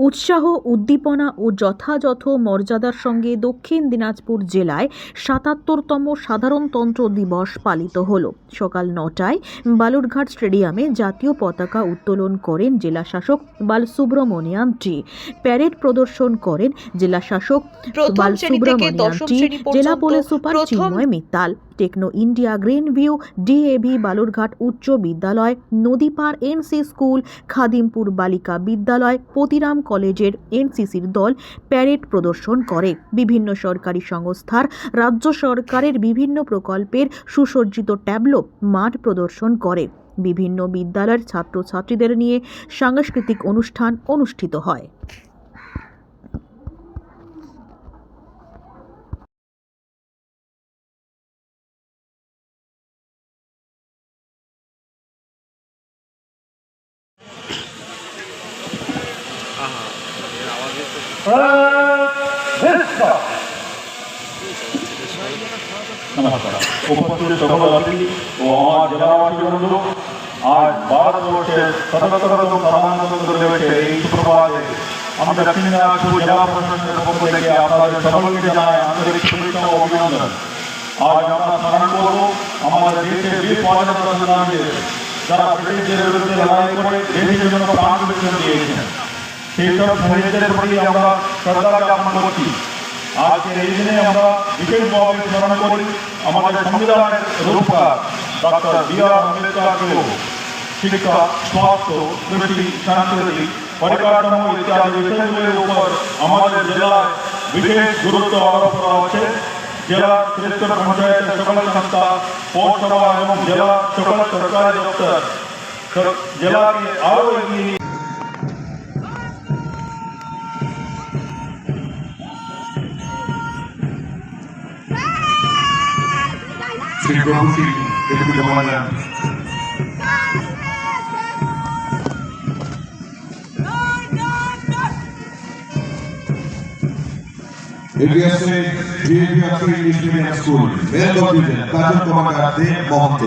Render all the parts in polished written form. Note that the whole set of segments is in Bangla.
উৎসাহ, উদ্দীপনা ও যথাযথ মর্যাদার সঙ্গে দক্ষিণ দিনাজপুর জেলায় ৭৭তম সাধারণতন্ত্র দিবস পালিত হলো। সকাল ৯টায় বালুরঘাট স্টেডিয়ামে জাতীয় পতাকা উত্তোলন করেন জেলা শাসক বালসুব্রমণিয়াম টি। প্যারেড প্রদর্শন করেন জেলা শাসক বালসুব্রমণিয়াম টি, জেলা police super Chinmoy Mittal. Techno India green view DAV Balurghat উচ্চ বিদ্যালয়, নদীপাড় এনসি স্কুল, খাদিমপুর বালিকা বিদ্যালয়, পতিরাম কলেজের এনসিসির দল প্যারেড প্রদর্শন করে। বিভিন্ন সরকারি সংস্থার, রাজ্য সরকারের বিভিন্ন প্রকল্পের সুসজ্জিত ট্যাবলো মাঠ প্রদর্শন করে। বিভিন্ন বিদ্যালয়ের ছাত্রছাত্রীদের নিয়ে সাংস্কৃতিক অনুষ্ঠান অনুষ্ঠিত হয়। উপস্থিত সকল অতিথি ও আমার জেলাবাসী বন্ধু, আজ ভারতবর্ষের ৭৭তম সাধারণতন্ত্র দিবসে এই সুপ্রভাতে আমি দক্ষিণ দিনাজপুর জেলা প্রশাসনের পক্ষ থেকে আপনাদের সকলকে জানাই আন্তরিক শুভেচ্ছা ও অভিনন্দন। আজ আমরা স্মরণ করব আমাদের দেশের বীর স্বাধীনতা সংগ্রামীদের, যারা ব্রিটিশদের বিরুদ্ধে লড়াই করে দেশের জন্য প্রাণ বিসর্জন দিয়েছেন। সেই সব শহীদদের প্রতি আমরা শ্রদ্ধা জ্ঞাপন করছি। আজকের এই দিনে আমরা বিশেষভাবে স্মরণ করি আমাদের সংবিধানের রূপকার ডক্টর বি.আর. আম্বেদকরকেও। শিক্ষা, স্বাস্থ্য, কৃষি, সংস্কৃতি, পরিকাঠামো ইত্যাদি বিষয়গুলির উপর আমাদের জেলায় বিশেষ গুরুত্ব আরোপ করা হচ্ছে। জেলার ত্রিস্তর পঞ্চায়েতের সকল সংস্থা, পৌরসভা এবং জেলার সকল সরকারি দপ্তর জেলাকে আরও এগিয়ে Shri Prabhu Singh deputy commandant. Area से DAV English medium school Belgarh division Kajal commander Dev Mahanta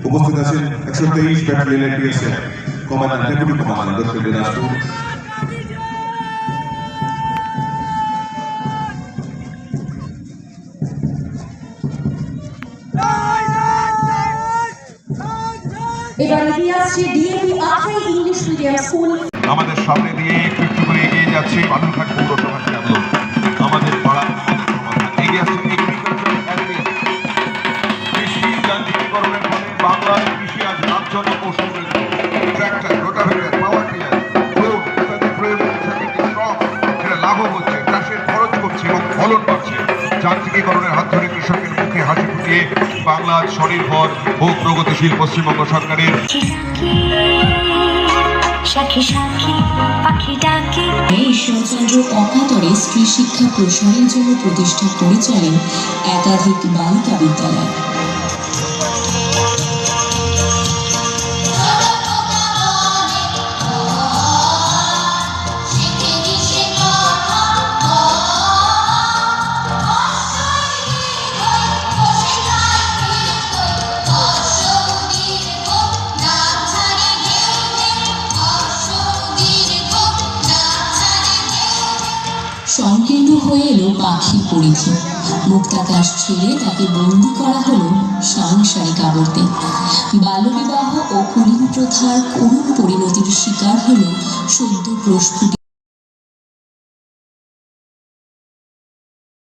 উপস্থিত আছেন। 123 battalion ATSF commander deputy commander Dakshin Dinajpur. এবার এগিয়ে আসছে DAV Akhrai English medium school. আমাদের সামনে দিয়ে একটু একটু করে এগিয়ে যাচ্ছে বালুরঘাট পৌরসভার ট্যাবলো। আমাদের পাড়া এগিয়ে আসছে কৃষি যান্ত্রিকীকরণের ফলে বাংলার কৃষি আজ লাভজনক ও সমৃদ্ধ। Tractor, rotavator, power tiller, drone ইত্যাদি প্রয়োগ এরা লাভও হচ্ছে, চাষের খরচ করছে এবং ফলন পাচ্ছে। যান্ত্রিকীকরণের হাত ধরে কৃষকের মুখে হাসি ফুটিয়ে বাংলা স্বনির্ভর ও প্রগতিশীল পশ্চিমবঙ্গ সরকারের ঈশ্বরচন্দ্র অকাতরে স্ত্রী শিক্ষা প্রসারের জন্য প্রতিষ্ঠা পরিচালন একাধিক বালিকা বিদ্যালয়। সংকীর্ণ হয়ে এলো পাখির পরিধি। মুক্তাকাশ ছেড়ে তাকে বন্দী করা হলো সাংসারিক আবর্তে। বাল্যবিবাহ ও কুলীন প্রথার করুণ পরিণতির শিকার হলো সদ্য প্রস্ফুটিত